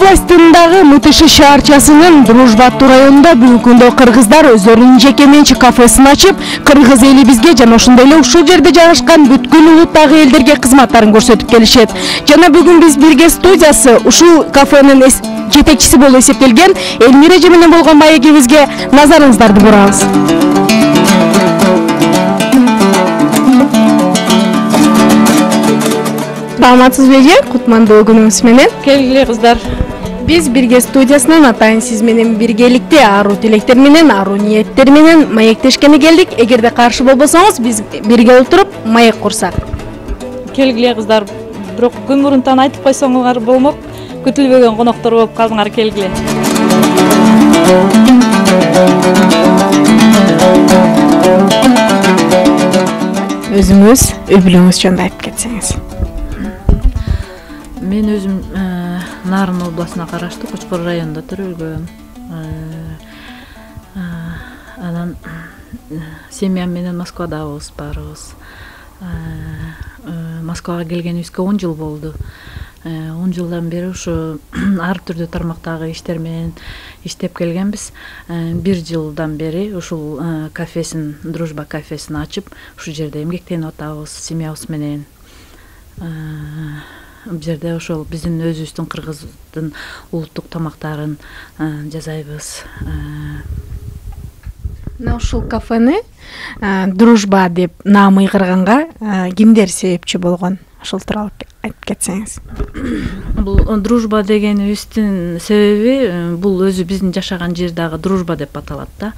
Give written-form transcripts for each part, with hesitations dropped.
областындагы Мытышы шаарчасынын Дружба аттуу районунда бүгүнкү күндө кыргыздар өздөрүнүн жеке менчик кафесин ачып, кыргыз элибизге жана ошондой эле ушул жерде жайгашкан бүткүл улуттагы элдерге кызматтарын көрсөтүп келишет. Жана бүгүн биз бирге студиясы ушул кафенин жетекчиси болуп эсептелген Элмира эже менен болгон маегибизге назарыңыздарды бурабыз. Саламатсызбы эже, кутмандуу күнүңүз менен. Келгиле кыздар. Биз бирге студиясынан атайын сиз менен биргеликте аруу тилектер менен, аруу ниеттер менен маектешкени келдик. Эгерде каршы болбосоңуз, биз бирге отуруп маек курсак. Келгиле кыздар. Бирок күн мурунтан айтып койсоңуңар болмок. Күтүлбөгөн коноктор болуп калдыңар, келгиле. Өзүңүз үй бүлөңүз жөнүндө айтып кетсеңиз. Мен өзүм Нарын областына караштуу Кочкор районунда төрөлгөм. Анан семьям менен Москвадабыз барыбыз. Москвага келгенибизге 10 жыл болду. 10 жылдан бери ушу ар түрдүү тармактагы иштер менен иштеп келгенбиз. 1 жылдан бери ушул кафесин, Дружба кафесин ачып, ушул жерде эмгектенип атабыз семьябыз менен. Бул жерде ошол биздин өзүбүздүн кыргыздын улуттук тамактарын жасайбыз. Ушул кафени Дружба деп наам ыйгырганга кимдер себепчи болгон? Ошол тууралуу айтып кетсеңиз. Бул Дружба дегенибиздин себеби бул өзү биздин жашаган жер дагы Дружба деп аталат да.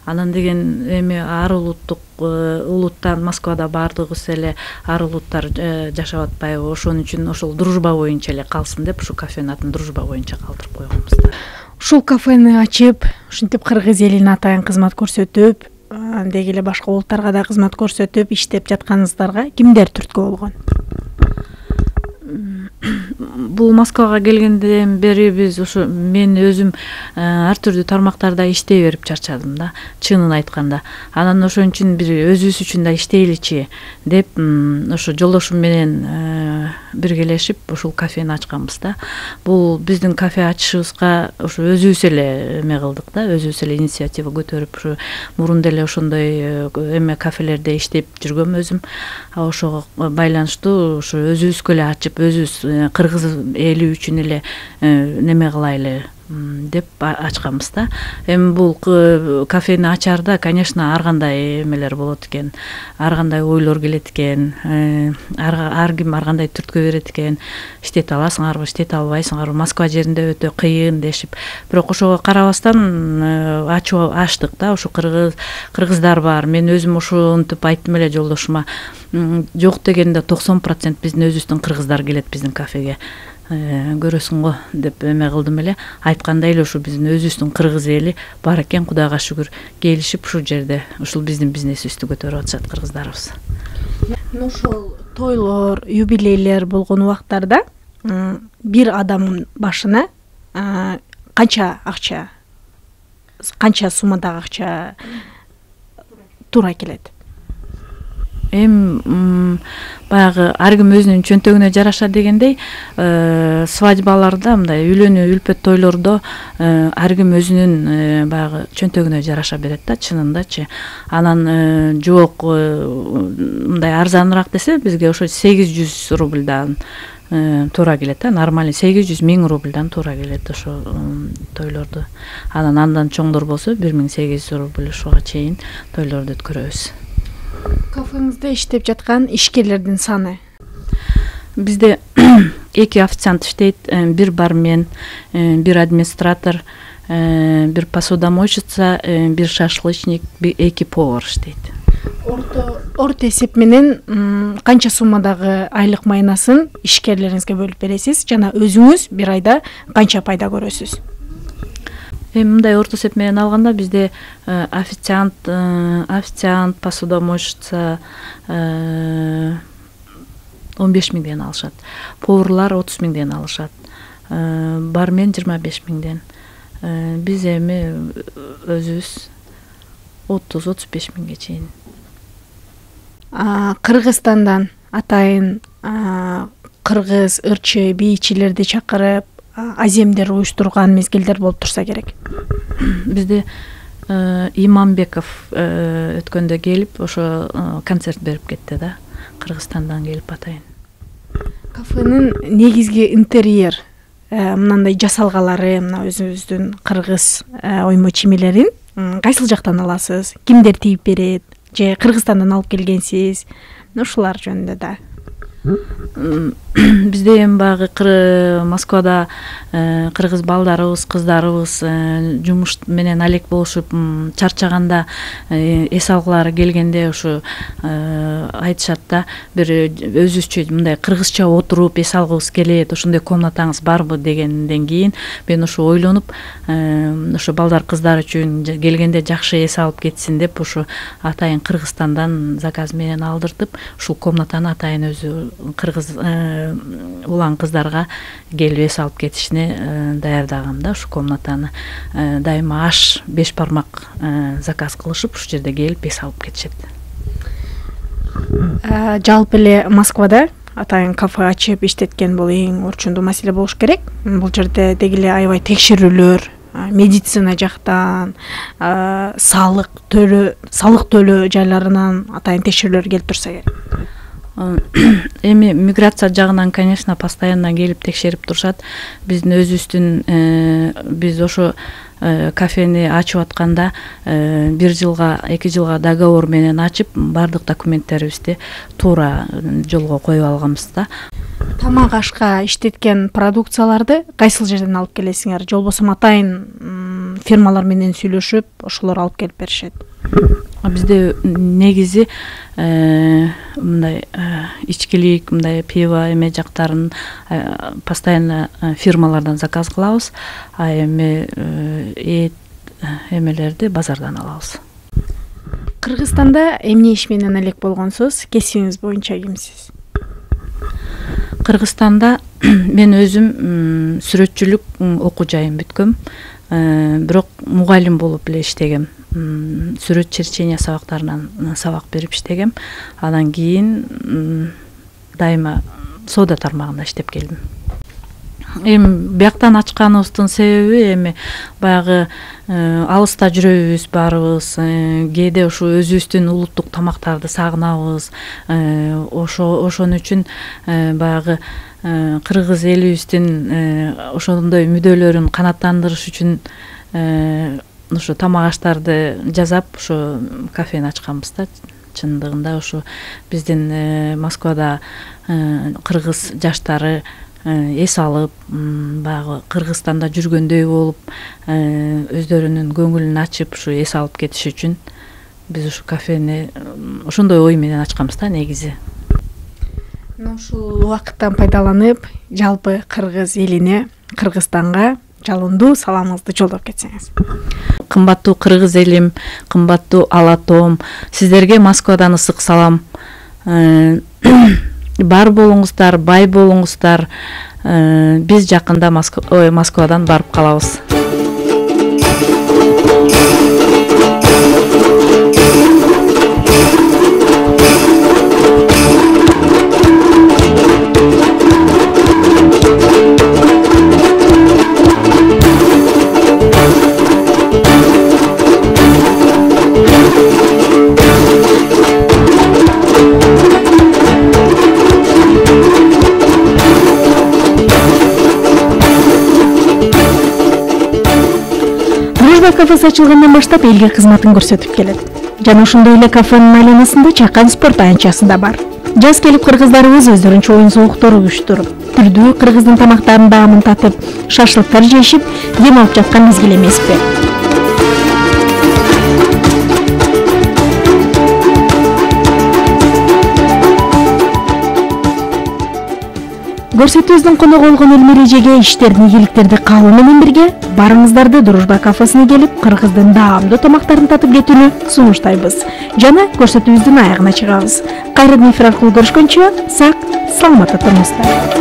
Анан деген эми ар улуттан Москвада баардыгыбыз эле ар улуттар жашап атпайбы, ошон үчүн ошол Дружба боюнча эле калсын деп ушу кафенин атын Дружба боюнча калтырып койгонбуз да. Ушул кафени ачып, ушинтип кыргыз элине атайын кызмат көрсөтүп, деги эле башка улуттарга да кызмат көрсөтүп иштеп жатканыңыздарга кимдер түрткү болгон? Бул Москвага келгенден бери биз ушу мен өзүм ар түрдүү тармактарда иштей берип чарчадым да, чынын айтканда. Анан ошон үчүн бир өзүбүз үчүн да иштейличи деп ошо жолдошум менен биргелешип ушул кафени ачканбыз да. Бул биздин кафе ачышыбызга ушу өзүбүз эле эме кылдык да, өзүбүз эле инициатива көтөрүп, ушу мурун деле ошондой эме кафелерде иштеп жүргөм өзүм. Ошого байланыштуу ушу өзүбүзгө эле ачып, өзүбүз кыргыз эли үчүн эле неме кылайлы деп ачканбыз да. Эми бул кафени ачарда, конечно, ар кандай эмелер болот экен, ар кандай ойлор келет экен, ар ким ар кандай түрткү берет экен. Иштете аласыңарбы, иштете албайсыңарбы, Москва жеринде өтө кыйын дешип. Бирок ошого карабастан ачтык да, ушу кыргыздар бар. Мен өзүм ушинтип айттым эле жолдошума. Жок дегенде 90% биздин өзүбүздүн кыргыздар келет биздин кафеге. Көрөсүң го деп эме кылдым эле. Айткандай эле ушу биздин өзүбүздүн кыргыз эли бар экен, Кудайга шүгүр, келишип ушул жерде ушул биздин бизнесибизди көтөрүп атышат кыргыздарыбыз. Ошол тойлор, юбилейлер болгон убактарда бир адамдын башына канча акча, канча суммадагы акча туура келет? эми баягы ар ким өзүнүн чөнтөгүнө жараша дегендей свадьбаларда мындай үйлөнүү үлпөт тойлордо ар ким өзүнүн баягы чөнтөгүнө жараша берет да, чынындачы. Анан жок мындай арзаныраак десе бизге ошо 800 рубльдан туура келет да, нормальный 800 000 рубльдан туура келет ошо тойлорду. Андан чоңдор болсо 1800 рубль ошого чейин тойлорду өткөрөбүз. Кафеңизде иштеп жаткан ишкерлердин саны? Бизде 2 официант иштейт, 1 бармен, 1 администратор, 1 посудомойщица, 1 шашлычник, 2 повар иштейт. Орто эсеп менен канча суммадагы айлык майнасын ишкерлериңизге бөлүп бересиз жана өзүңүз бир айда канча пайда көрөсүз? Мындай орто эсеп менен алганда бизде официант, посудомойщица 15 000ден алышат. Поварлар 30 000ден алышат. Бармен 25 000ден. Биз эми өзүбүз 30-35 000ге чейин. Кыргызстандан атайын кыргыз ырчы бийчилерди чакырып аземдер уюштурган мезгилдер болуп турса керек. Бизде Иманбеков өткөндө келип ошо концерт берип кетти да, Кыргызстандан келип атайын. Кафенин негизги интерьер мындай жасалгалары, мына өзүңүздүн кыргыз оймо чимелерин кайсыл жактан аласыз? Кимдер тийип берет? Же Кыргызстандан алып келгенсиз? Ушулар жөнүндө да. Бизде эми баягы Москвада кыргыз балдарыбыз, кыздарыбыз жумуш менен алек болушуп чарчаганда эс алгылары келгенде ушу айтышат да, бир өзүбүзчө мындай кыргызча отуруп эс алгыбыз келет, ошондой комнатаңыз барбы дегенден кийин мен ушу ойлонуп ошо балдар кыздар үчүн келгенде жакшы эс алып кетсин деп ушу атайын Кыргызстандан заказ менен алдыртып, ушул комнатаны атайын өзү кыргыз улан кыздарга келип эс алып кетишине даярдагам да. Ушу комнатаны дайыма аш 5 бармак заказ кылышып, ушу жерде келип эс алып кетишет. Жалпы эле Москвада атайын кафе ачып иштеткен бул эң орчундуу маселе болуш керек. Бул жерде деги эле аябай текшерүүлөр, медицина жактан, салык төлөө жайларынан атайын текшерүүлөр келип турса керек. Эми миграция жагынан, конечно, постоянно келип текшерип турушат. Биздин өзүбүздүн биз ошо кафени ачып атканда 1 жылга, 2 жылга договор менен ачып, бардык документтерибизди туура жолго коюп алганбыз да. Тамак ашка иштеткен продукцияларды кайсыл жерден алып келесиңер? Же болбосо атайын фирмалар менен сүйлөшүп, ошолор алып келип беришет? Бизде негизи мындай ичкилик, мындай пиво эме жактарын постоянно фирмалардан заказ кылабыз, а эми эт эмелерди базардан алабыз. Кыргызстанда эмне иш менен элек болгонсуз? Кесибиңиз боюнча кимсиз? Кыргызстанда мен өзүм сүрөтчүлүк окуу жайын бүткөм, бирок мугалим болуп эле иштегем. Сүрөт черчения сабактарынан сабак берип иштегем. Андан кийин дайыма соода тармагында иштеп келдим. Эми бияктан ачканыбыздын себеби эми баягы алыста жүрөбүз баарыбыз, кээде ушу өзүбүздүн улуттук тамактарды сагынабыз. Ошон үчүн баягы кыргыз элибиздин ошондой мүдөлөрүн канааттандырыш үчүн ушу тамак аштарды жасап, ушу кафени ачканбыз да. Чындыгында ушу биздин Москвада кыргыз жаштары эс алып, баягы Кыргызстанда жүргөндөй болуп, өздөрүнүн көңүлүн ачып, ушу эс алып кетиш үчүн биз ушу кафени ошондой ой менен ачканбыз да негизи. Ушул убакыттан пайдаланып, жалпы кыргыз элине, Кыргызстанга жалындуу саламыңызды жолдоп кетсеңиз. Кымбаттуу кыргыз элим, кымбаттуу ала тоом, сиздерге Москвадан ысык салам. Бар болуңуздар, бай болуңуздар. Биз жакында Москвадан барып калабыз. Дружба кафеси ачылгандан баштап элге кызматын көрсөтүп келет. Жана ошондой эле кафенин айланасында Чакан спорт аянтчасы да бар. Жаз келип кыргыздарыбыз өздөрүнчө оюн согуктор угуштуруп, түрдүү кыргыздын тамактарын даамын татып, шашлыктар жешип, дем алып жаткан мезгил эмеспи. Көрсөтүүбүздүн коногу болгон Элмира эжеге иштердин ийгиликтерди каалоо менен бирге барыңыздарды Дружба кафесине келип, кыргыздын даамдуу тамактарын татып кетүүнү сунуштайбыз. Жана көрсөтүүбүздүн аягына чыгабыз. Кайрадан эфир аркылуу көрүшкөнчө сак, саламатта туруңуздар.